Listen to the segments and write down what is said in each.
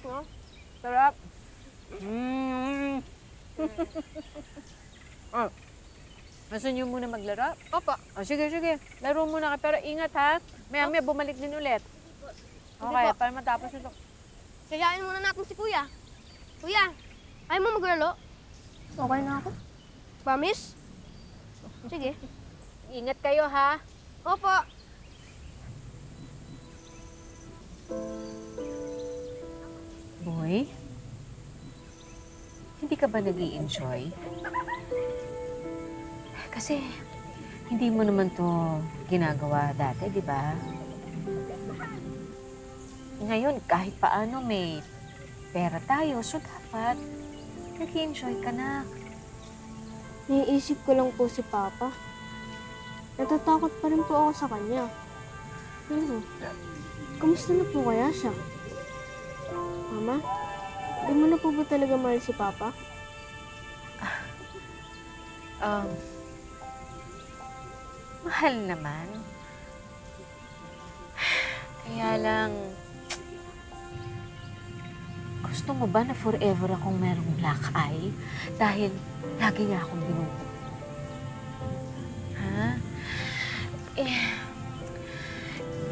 Sarap, no? Sarap. Gusto niyo muna maglaro? Opo. O, sige. Laro muna kayo. Pero ingat, ha? Maya bumalik din ulit. Okay, para matapos ito. Kayain muna natin si Kuya. Kuya, ayaw mo maglaro? Okay na ako. Promise? Sige. Ingat kayo, ha? Opo. Boy, hindi ka ba nag-i-enjoy? Kasi hindi mo naman to ginagawa dati, di ba? Ngayon, kahit paano may pera tayo, so dapat nag-i-enjoy ka na. Naiisip ko lang po si Papa. Natatakot pa rin po ako sa kanya. Pero, kamusta na po kaya siya? Mama, di mo na po ba talaga mahal si Papa? Mahal naman. Kaya lang, gusto mo ba na forever akong merong black eye? Dahil lagi niya akong binubuo. Ha?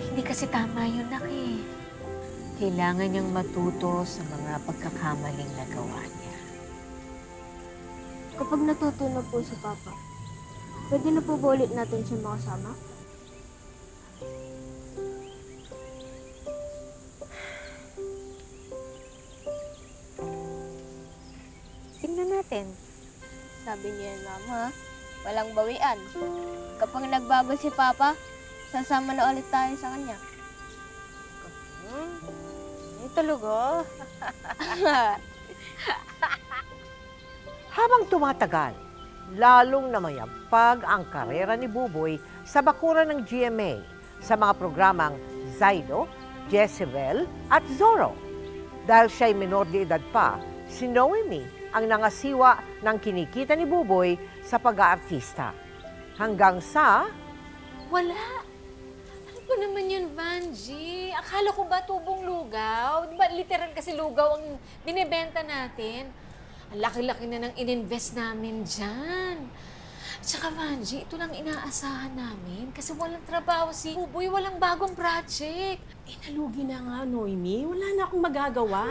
Hindi kasi tama yun, Nak, eh. Kailangan niyang matuto sa mga pagkakamaling nagawa niya. Kapag natuto na po si Papa, pwede na po ba ulit natin siya makasama? Tingnan natin. Sabi niya, Mama, walang bawian. Kapag nagbago si Papa, sasama na ulit tayo sa kanya. Talaga? Habang tumatagal, lalong namayagpag ang karera ni Buboy sa bakuran ng GMA sa mga programang Zydo, Jezebel at Zorro. Dahil siya'y minor de edad pa, si Noemi ang nangasiwa ng kinikita ni Buboy sa pag-aartista. Hanggang sa... Wala. Ano ba naman yun, Vanji? Akala ko ba tubong lugaw? Di ba literal kasi lugaw ang binibenta natin? Ang laki-laki na ng ininvest namin dyan. Tsaka, Vanji, ito lang inaasahan namin kasi walang trabaho si Buboy, walang bagong project. Nalugi na nga, Noemi. Wala na akong magagawa.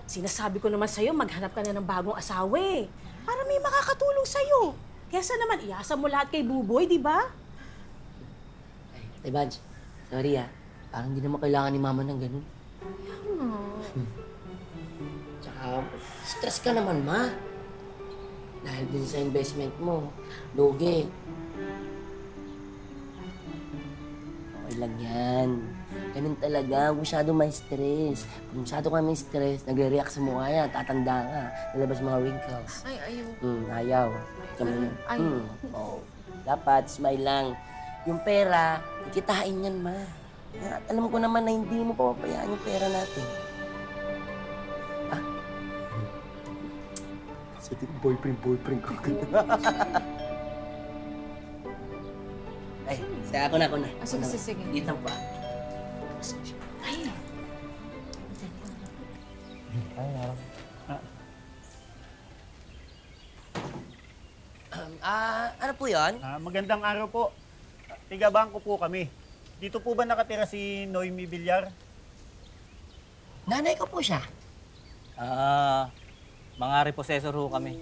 Sinasabi ko naman sa'yo, maghanap ka na ng bagong asawa eh. Para may makakatulong sa'yo. Kesa naman, iasa mo lahat kay Buboy, di ba? Ay, Badge, sorry parang hindi naman kailangan ni Mama ng ganun. Tsaka, stress ka naman, Ma. Dahil din sa investment mo, lugi. Okay lang yan. Ganun talaga, huwag masyado may stress. Kung masyado ka may stress, nagre-react sa mukha yan, tatanda ka, lalabas mga wrinkles. Ay, ayaw. Ayaw. Ay. Oo. Dapat, smile lang. Yung pera, ikitain yan, Ma. At alam ko naman na hindi mo papapayaan yung pera natin. Kasi boyfriend ko. Ay, ako na. Sige. Dito pa. Ay. Ano po yun? Magandang araw po. Tiga-bangko po kami. Dito po ba nakatira si Noemi Villar? Nanay ko po siya. Mga repossessor ho kami.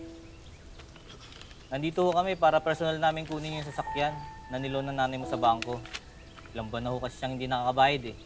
Nandito ho kami para personal namin kunin yung sasakyan na niloan ng nanay mo sa bangko. Ilang buwan na ho kasi siyang hindi nakakabayad eh.